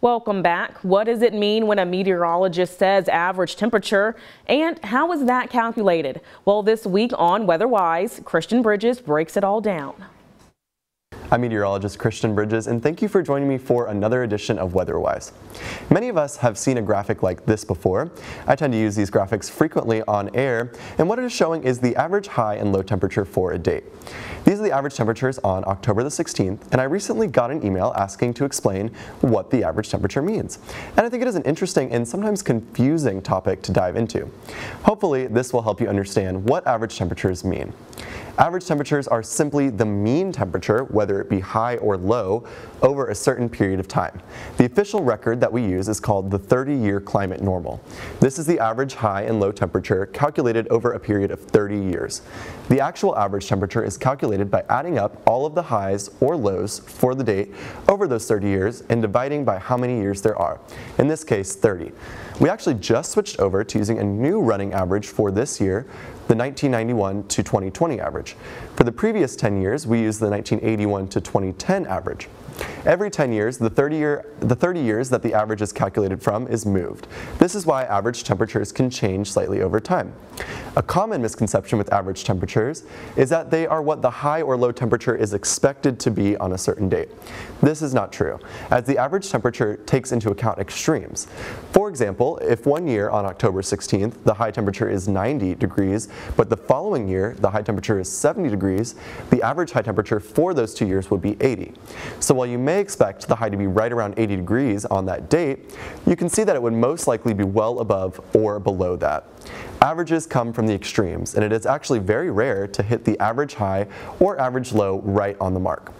Welcome back. What does it mean when a meteorologist says average temperature, and how is that calculated? Well, this week on WeatherWise, Christian Bridges breaks it all down. I'm meteorologist Christian Bridges, and thank you for joining me for another edition of WeatherWise. Many of us have seen a graphic like this before. I tend to use these graphics frequently on air, and what it is showing is the average high and low temperature for a date. These are the average temperatures on October the 16th, and I recently got an email asking to explain what the average temperature means. And I think it is an interesting and sometimes confusing topic to dive into. Hopefully, this will help you understand what average temperatures mean. Average temperatures are simply the mean temperature, whether it be high or low, over a certain period of time. The official record that we use is called the 30-year climate normal. This is the average high and low temperature calculated over a period of 30 years. The actual average temperature is calculated by adding up all of the highs or lows for the date over those 30 years and dividing by how many years there are, in this case 30. We actually just switched over to using a new running average for this year, the 1991 to 2020 average. For the previous 10 years, we used the 1981 to 2010 average. Every 10 years, the 30 years that the average is calculated from is moved. This is why average temperatures can change slightly over time. A common misconception with average temperatures is that they are what the high or low temperature is expected to be on a certain date. This is not true, as the average temperature takes into account extremes. For example, if one year on October 16th, the high temperature is 90 degrees, but the following year, the high temperature is 70 degrees, the average high temperature for those 2 years would be 80. So while you may expect the high to be right around 80 degrees on that date, you can see that it would most likely be well above or below that. Averages come from the extremes, and it is actually very rare to hit the average high or average low right on the mark.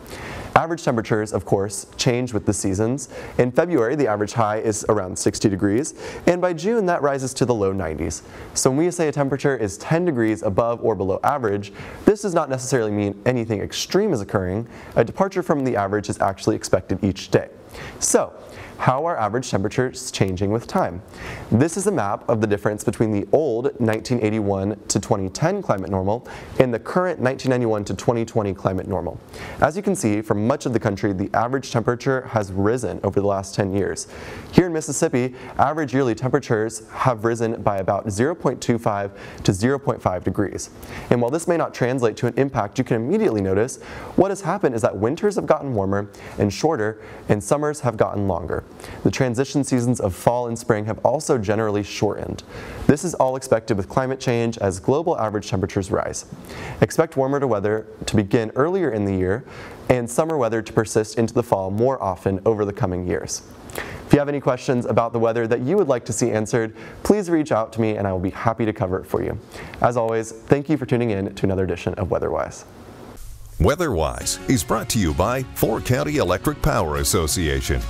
Average temperatures, of course, change with the seasons. In February, the average high is around 60 degrees, and by June, that rises to the low 90s. So when we say a temperature is 10 degrees above or below average, this does not necessarily mean anything extreme is occurring. A departure from the average is actually expected each day. So, how are average temperatures changing with time? This is a map of the difference between the old 1981 to 2010 climate normal and the current 1991 to 2020 climate normal. As you can see, for much of the country, the average temperature has risen over the last 10 years. Here in Mississippi, average yearly temperatures have risen by about 0.25 to 0.5 degrees. And while this may not translate to an impact you can immediately notice, what has happened is that winters have gotten warmer and shorter, and summers have gotten longer. The transition seasons of fall and spring have also generally shortened. This is all expected with climate change as global average temperatures rise. Expect warmer weather to begin earlier in the year and summer weather to persist into the fall more often over the coming years. If you have any questions about the weather that you would like to see answered, please reach out to me and I will be happy to cover it for you. As always, thank you for tuning in to another edition of WeatherWise. WeatherWise is brought to you by 4 County Electric Power Association.